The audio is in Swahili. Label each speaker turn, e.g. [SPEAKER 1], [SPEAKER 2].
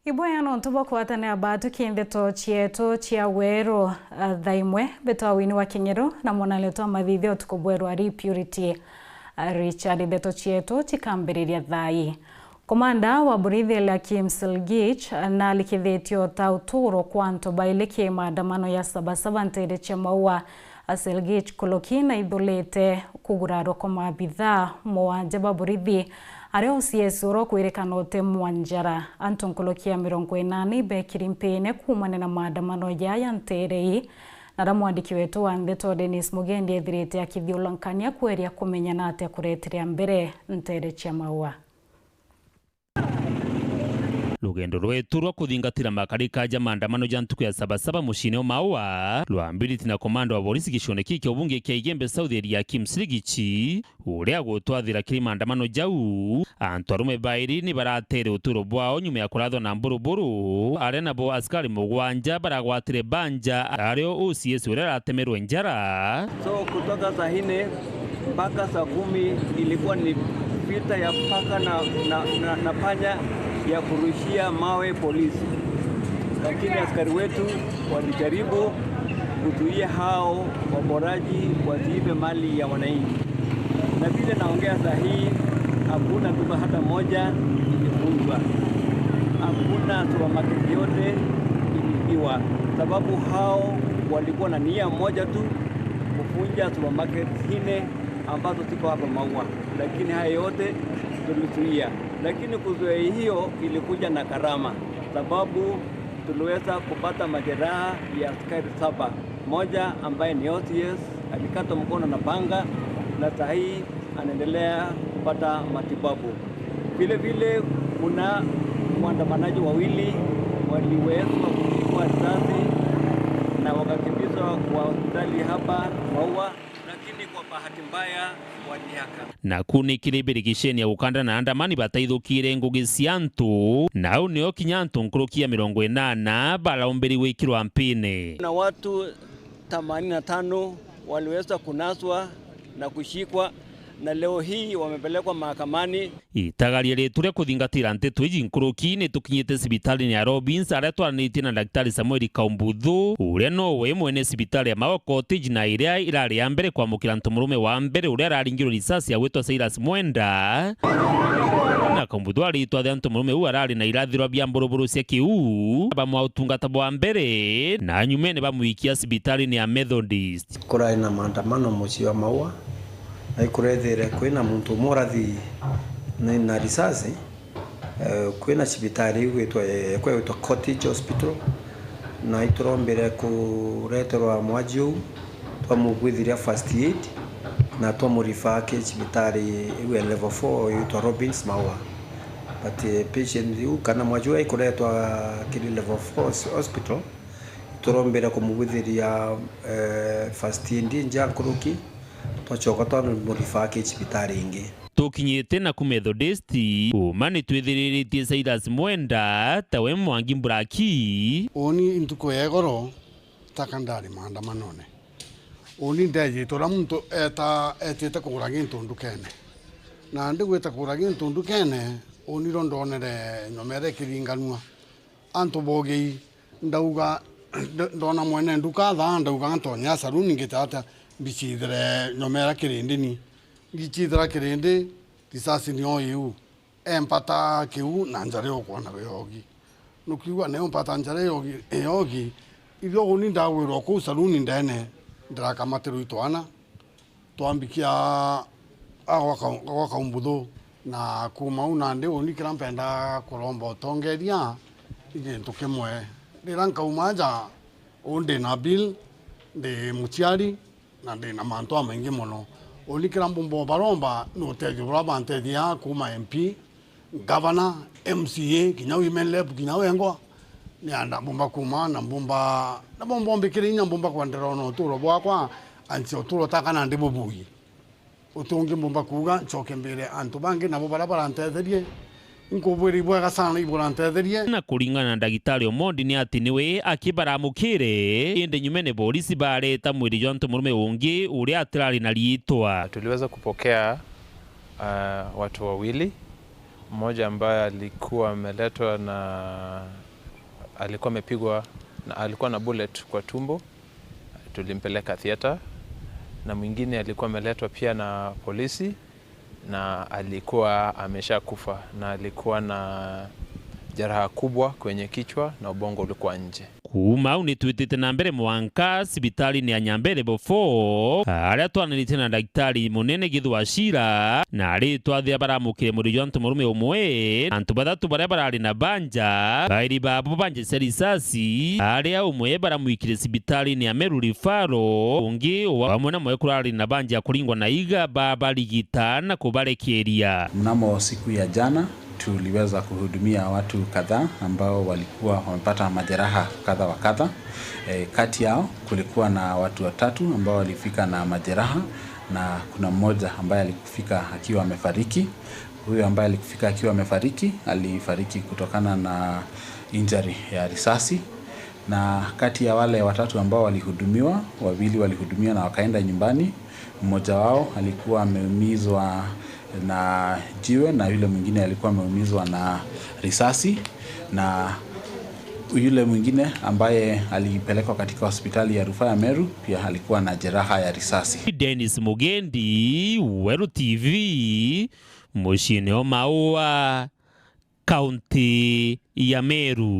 [SPEAKER 1] Iboyano tubo kwatane abatu kiendeto chieto chia wero dhaimwe beto awini wa King'ero na mwanaleto mathithio tukobweru ari Purity Richard beto chieto chikambiriria thai. Komanda wa borithi la Kimselgich na likithetio tauturo kwanto baileke maandamano ya Sabasaba ntere cha maua Selgich kolokina idholete kuguraro koma bidhaa mwanje ba borithi areo siesuro kwerekana ote mwanjara Anton kolokia 80 bekirimpene kumane na maandamano ya nterei na mwandiki wetu wa Ndeto Dennis Mugendi ethirite akithiolankania kweria kumenyana ate kureterea mbere ntere cha maua.
[SPEAKER 2] Lugendo rwetu rwa kuthingatira makarika ja maandamano ja ntuku ya Sabasaba mucini maua rwambiriti na komanda wa polisi gicone kya ubunge kya Igembe South area Kimselgich uria gutwathira kiri maandamano jau antu arume bairi ni baratere uturo bwao nyuma ya kurathwo na mburuburu aria nabo askari mugwanja baragwatire banja ario OCS uria ratemerwe njara.
[SPEAKER 3] So kutoka saa 4 mpaka saa 10 ilikuwa ni vita ya paka na panya ya kurushia mawe polisi, lakini askari wetu walijaribu kuzuia hao waboraji wasiibe mali ya wananchi. Na vile naongea saa hii hakuna duka hata moja ilifungwa, hakuna supermarket yote iliibiwa, sababu hao walikuwa na nia moja tu, kufunja supermarket 4 ambazo ziko hapa Maua, lakini haya yote tulizuia. Lakini kuzuia hiyo ilikuja na karama, sababu tuliweza kupata majeraha ya askari 7. Moja ambaye ni OCS alikatwa mkono na panga na saa hii anaendelea kupata matibabu. Vile vile kuna waandamanaji 2 waliweza kupigwa risasi na wakakimbizwa kwa hospitali hapa Maua, lakini kwa bahati mbaya walihaka.
[SPEAKER 2] Na kuni kiribirigisheni ya ukanda na andamani bataithukire ngugi cia antu na u nio kinya antu nkurukia 80 baraomberi wikirwa mpini.
[SPEAKER 3] Na watu 85 waliweza kunaswa na kushikwa na leo hii wamepelekwa mahakamani.
[SPEAKER 2] Itagaria riture kuthingatira nteto iji nkuruki ni tukinyite sibitali ya Robins aria twaranitie na daktari Samuel Kaumbuthu uria no we mwene sibitali ya Mao Cottage na iria irari ya mbere kwamukira ntumurume wa mbere uria araringirwo risasi ya gwitwa Silas Mwenda na Kaumbuthu aritwa thia ntumurume u arari na irathirwa bia mburuburu cia kiu bamwa utungata bwa mbere na nyumene bamuikia sibitali ya Methodist.
[SPEAKER 4] Kurai na maandamano muci wa Maua na kurethire kwina muntu morathi na risasi kwina sibitari gwitwa Cottage Hospital na iturombere kureterwa mwajiu twamugwithiria first aid na twamurifake sibitari iwe level 4 yitwa Robins Maua, but patient yu kana mwajiu ikuretwa kiri level 4 hospital turombere kumugwithiria first aid nja kuruki twachoka murifake sibitari ingi.
[SPEAKER 2] Tukinyite na ku Methodist umani twithiriritie Silas Mwenda tawe Mwangi Mburaki
[SPEAKER 5] oni intuko yegoro takandari maandamanone oni ndeje tora muntu etete kugura gintu ndukene na ndigwita kugura gintu ndukene oni rondonere nyomere kiringanwa antu bogi ndauga ndona mwene nduka tha ndauga antonya saruni ngitata bichidre nyomera kirindini gichidra kirindi risasi ni oyu empata kiu na njare okwana yogi nukiwa ne empata njare yogi ibyo guni ndawirwo ku saluni ndene ndrakamateru itwana twambikia agwa Kaumbuthu na kuma una ndi oni kirampenda kuromba tongeria igintu kimwe ndiranka umaja onde na bill de mutiari na ndina manto maingi muno olikira mbombo baromba no tejo braba antedia kuma MP governor MCA kinya women lab kinya wengo ni anda bomba kuma na bomba mbikirinya bomba kwandera no turo bwakwa anti oturo takana ndi bubuyi utungi bomba kuga choke mbere antu bangi nabo barabara antetherie nkobweri bwaga sana iburantetherie
[SPEAKER 2] na kuringana na ndagitari Omondi ni ati niwe akibaramukire inde nyumene polisi bareta mwiri jonto murume ungi uria atirari na liitwa.
[SPEAKER 6] Tuliweza kupokea watu 2 mmoja ambaye alikuwa ameletwa alikuwa amepigwa na alikuwa na bullet kwa tumbo, tulimpeleka theater, na mwingine alikuwa ameletwa pia na polisi na alikuwa ameshakufa na alikuwa na jeraha kubwa kwenye kichwa na ubongo ulikuwa nje.
[SPEAKER 2] Kuma unitwitite na mbere mwanka sibitali ni anyambere bofo aria twanirite na daktari munene Githua Shira na ari twathia baramukire muri Antu murume umwe antu bathatu baria barari na banja bairi babo banje serisasi aria umwe baramwikire sibitali ni Ameru Rifaro ungi wamwe na mwe kurari na banja kuringwa na iga baba ligitana kubarekeria.
[SPEAKER 7] Mnamo siku ya jana tuliweza kuhudumia watu kadhaa ambao walikuwa wamepata majeraha kadha wa kadha. Kati yao kulikuwa na watu watatu ambao walifika na majeraha na kuna mmoja ambaye alikufika akiwa amefariki. Huyo ambaye alikufika akiwa amefariki alifariki kutokana na injury ya risasi. Na kati ya wale watatu ambao walihudumiwa, wawili walihudumiwa na wakaenda nyumbani. Mmoja wao alikuwa ameumizwa na jiwe na yule mwingine alikuwa ameumizwa na risasi, na yule mwingine ambaye alipelekwa katika hospitali ya Rufaa ya Meru pia alikuwa na jeraha ya risasi.
[SPEAKER 2] Dennis Mugendi, Weru TV, Mushine Maua, Kaunti ya Meru.